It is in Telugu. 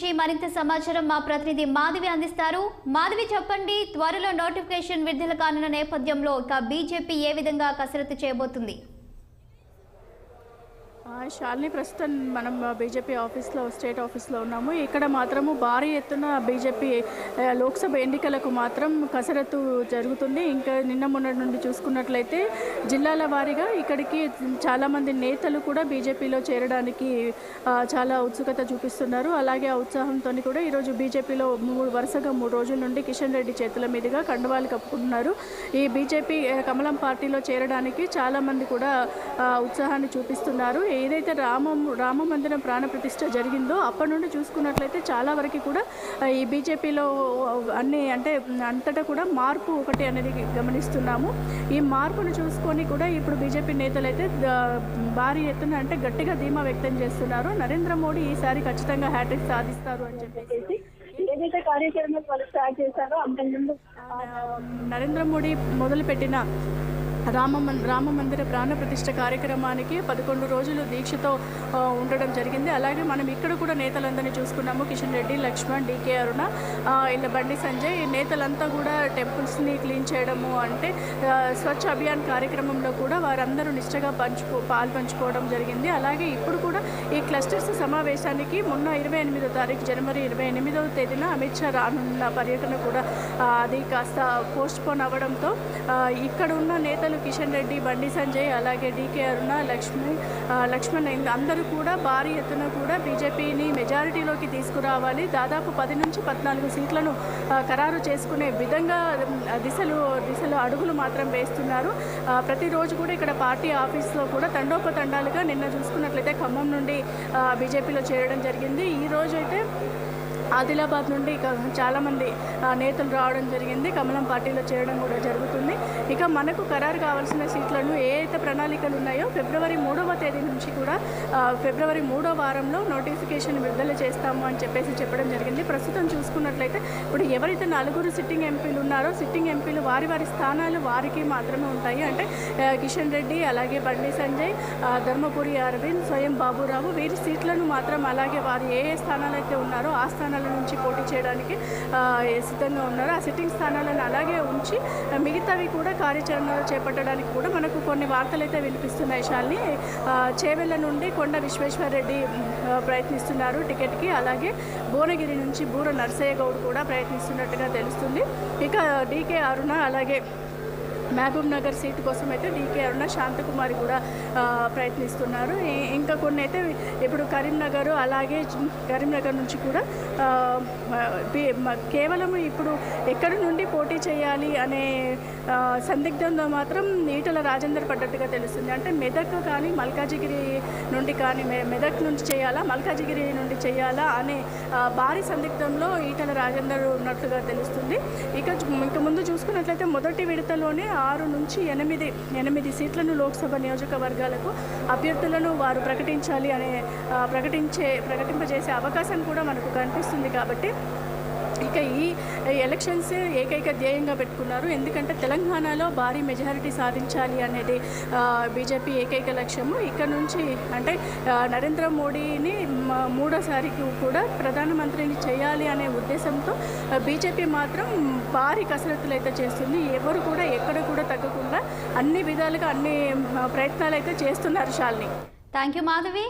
గురించి మరింత సమాచారం మా ప్రతినిధి మాధవి అందిస్తారు. మాధవి చెప్పండి, త్వరలో నోటిఫికేషన్ విడుదల కానున్న నేపథ్యంలో ఇక బీజేపీ ఏ విధంగా కసరత్తు చేయబోతుంది? శాలిని, ప్రస్తుతం మనం బీజేపీ ఆఫీస్లో, స్టేట్ ఆఫీస్లో ఉన్నాము. ఇక్కడ మాత్రము భారీ ఎత్తున బీజేపీ లోక్సభ ఎన్నికలకు మాత్రం కసరత్తు జరుగుతుంది. ఇంకా నిన్న మొన్నటి నుండి చూసుకున్నట్లయితే జిల్లాల వారీగా ఇక్కడికి చాలామంది నేతలు కూడా బీజేపీలో చేరడానికి చాలా ఉత్సుకత చూపిస్తున్నారు. అలాగే ఆ ఉత్సాహంతో కూడా ఈరోజు బీజేపీలో వరుసగా 3 రోజుల నుండి కిషన్ రెడ్డి చేతుల మీదుగా కండువాలు కప్పుకుంటున్నారు. ఈ బీజేపీ కమలం పార్టీలో చేరడానికి చాలామంది కూడా ఉత్సాహాన్ని చూపిస్తున్నారు. ఏదైతే రామ మందిరం ప్రాణ ప్రతిష్ఠ జరిగిందో అప్పటి నుండి చూసుకున్నట్లయితే చాలా వరకు కూడా ఈ బీజేపీలో అంతటా కూడా మార్పు ఒకటి అనేది గమనిస్తున్నాము. ఈ మార్పును చూసుకొని కూడా ఇప్పుడు బీజేపీ నేతలు అయితే భారీ ఎత్తున గట్టిగా ధీమా వ్యక్తం చేస్తున్నారు. నరేంద్ర మోడీ ఈసారి ఖచ్చితంగా హ్యాట్రిక్ సాధిస్తారు అని చెప్పేసి ఏదైతే కార్యాచరణ వాళ్ళు స్టార్ట్ చేశారో అంతకుముందు నరేంద్ర మోడీ మొదలుపెట్టిన రామ మందిర ప్రాణ ప్రతిష్ఠ కార్యక్రమానికి 11 రోజులు దీక్షతో ఉండడం జరిగింది. అలాగే మనం ఇక్కడ కూడా నేతలందరినీ చూసుకున్నాము. కిషన్ రెడ్డి, లక్ష్మణ్, డీకే అరుణ, ఇలా బండి సంజయ్ నేతలంతా కూడా టెంపుల్స్ని క్లీన్ చేయడము, స్వచ్ఛ అభియాన్ కార్యక్రమంలో కూడా వారందరూ నిష్ఠగా పాల్పంచుకోవడం జరిగింది. అలాగే ఇప్పుడు కూడా ఈ క్లస్టర్స్ సమావేశానికి మొన్న 28వ తారీఖు జనవరి 28వ తేదీన అమిత్ షా రానున్న పర్యటన కూడా అది కాస్త పోస్ట్పోన్ అవ్వడంతో ఇక్కడ ఉన్న నేతలు కిషన్ రెడ్డి, బండి సంజయ్, అలాగే డీకే అరుణ, లక్ష్మణ్ అందరూ కూడా భారీ ఎత్తున కూడా బీజేపీని మెజారిటీలోకి తీసుకురావాలి, దాదాపు 10 నుంచి 14 సీట్లను ఖరారు చేసుకునే విధంగా దిశలు అడుగులు మాత్రం వేస్తున్నారు. ప్రతిరోజు కూడా ఇక్కడ పార్టీ ఆఫీస్లో కూడా తండోపతండాలుగా నిన్న చూసుకున్నట్లయితే ఖమ్మం నుండి బీజేపీలో చేరడం జరిగింది. ఈరోజు అయితే ఆదిలాబాద్ నుండి చాలామంది నేతలు రావడం జరిగింది. కమలం పార్టీలో చేరడం కూడా జరుగుతుంది. ఇక మనకు ఖరారు కావాల్సిన సీట్లను ఏ అయితే ప్రణాళికలు ఉన్నాయో ఫిబ్రవరి 3వ తేదీ నుంచి కూడా ఫిబ్రవరి 3వ వారంలో నోటిఫికేషన్ విడుదల చేస్తాము అని చెప్పడం జరిగింది. ప్రస్తుతం చూసుకున్నట్లయితే ఇప్పుడు ఎవరైతే 4 సిట్టింగ్ ఎంపీలు ఉన్నారో సిట్టింగ్ ఎంపీలు వారి స్థానాలు వారికి మాత్రమే ఉంటాయి. కిషన్ రెడ్డి, అలాగే బండి సంజయ్, ధర్మపురి అరవింద్, స్వయం బాబురావు వీరి సీట్లను మాత్రం అలాగే వారు ఏ స్థానాలు అయితే ఉన్నారో ఆ స్థానాల నుంచి పోటీ చేయడానికి సిద్ధంగా ఉన్నారు. ఆ సిట్టింగ్ స్థానాలను అలాగే ఉంచి మిగతావి కూడా కార్యాచరణలో చేపట్టడానికి కూడా మనకు కొన్ని వార్తలు అయితే వినిపిస్తున్నాయి. శాలిని, చేవెళ్ల నుండి కొండ విశ్వేశ్వరరెడ్డి ప్రయత్నిస్తున్నారు టికెట్కి. అలాగే భువనగిరి నుంచి బూర నర్సయ్య గౌడ్ కూడా ప్రయత్నిస్తున్నట్టుగా తెలుస్తుంది. ఇక డీకే అరుణ, అలాగే మహబూబ్ నగర్ సీటు కోసం అయితే డీకే అరుణ, శాంతకుమారి కూడా ప్రయత్నిస్తున్నారు. ఇంకా కొన్ని అయితే ఇప్పుడు కరీంనగర్, అలాగే కరీంనగర్ నుంచి కూడా కేవలం ఇప్పుడు ఎక్కడి నుండి పోటీ చేయాలి అనే సందిగ్ధంలో మాత్రం ఈటల రాజేందర్ పడ్డట్టుగా తెలుస్తుంది. మెదక్ కానీ మల్కాజిగిరి నుండి కానీ మెదక్ నుంచి చేయాలా, మల్కాజిగిరి నుండి చేయాలా అనే భారీ సందిగ్ధంలో ఈటల రాజేందర్ ఉన్నట్లుగా తెలుస్తుంది. ఇక ముందు చూసుకున్నట్లయితే మొదటి విడతలోనే 6 నుంచి 8 సీట్లను లోక్సభ నియోజకవర్గాలకు అభ్యర్థులను వారు ప్రకటించాలి అనే ప్రకటింపజేసే అవకాశం కూడా మనకు కనిపిస్తుంది. కాబట్టి ఇక ఈ ఎలక్షన్స్ ఏకైక ధ్యేయంగా పెట్టుకున్నారు. ఎందుకంటే తెలంగాణలో భారీ మెజారిటీ సాధించాలి అనేది బీజేపీ ఏకైక లక్ష్యము. ఇక్కడ నుంచి నరేంద్ర మోడీని 3వసారికి కూడా ప్రధానమంత్రిని చేయాలి అనే ఉద్దేశంతో బీజేపీ మాత్రం భారీ కసరత్తులు అయితే చేస్తుంది. ఎవరు కూడా ఎక్కడ కూడా తగ్గకుండా అన్ని విధాలుగా అన్ని ప్రయత్నాలు అయితే చేస్తున్నారు. Shalini, thank you Madhavi.